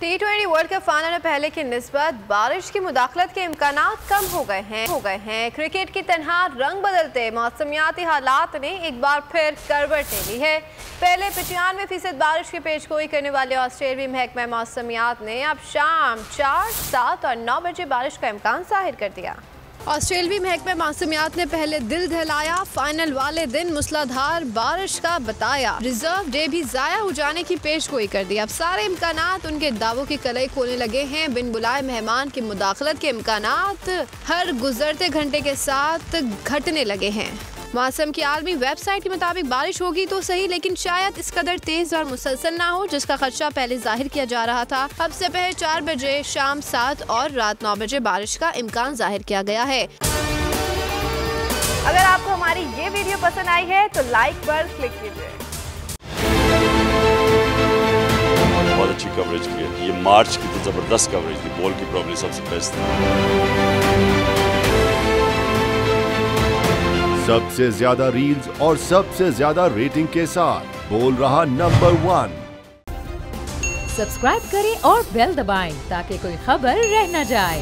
T20 world cup final में पहले की निस्बत बारिश की मुदाखलत के इम्कानात कम हो गए हैं। क्रिकेट की तनहा रंग बदलते मौसमियाती हालात ने एक बार फिर करवट ले ली है। पहले 95% बारिश की पेशगोई करने वाले ऑस्ट्रेलियाई महकमा मौसमियात ने अब शाम 4, 7 और 9 बजे बारिश का इम्कान जाहिर कर दिया। ऑस्ट्रेलियाई महकमा मौसमियात ने पहले दिल दहलाया, फाइनल वाले दिन मूसलाधार बारिश का बताया, रिजर्व डे भी जाया हो जाने की पेशगोई कर दी। अब सारे इम्कानात उनके दावों की कलई खोलने लगे हैं। बिन बुलाए मेहमान की मुदाखलत के इम्कानात हर गुजरते घंटे के साथ घटने लगे हैं। मौसम की आलमी वेबसाइट के मुताबिक बारिश होगी तो सही, लेकिन शायद इस कदर तेज और मुसलसल ना हो जिसका खदशा पहले जाहिर किया जा रहा था। अब से पहले 4 बजे, शाम 7 और रात 9 बजे बारिश का इम्कान जाहिर किया गया है। अगर आपको हमारी ये वीडियो पसंद आई है तो लाइक पर क्लिक कीजिए। बहुत अच्छी कवरेज की है। ये मार्च की तो जबरदस्त कवरेज थी, बॉल की प्रॉब्लम सबसे बेस्ट थी। सबसे ज्यादा रील्स और सबसे ज्यादा रेटिंग के साथ बोल रहा नंबर 1। सब्सक्राइब करें और बेल दबाएं ताकि कोई खबर रह न जाए।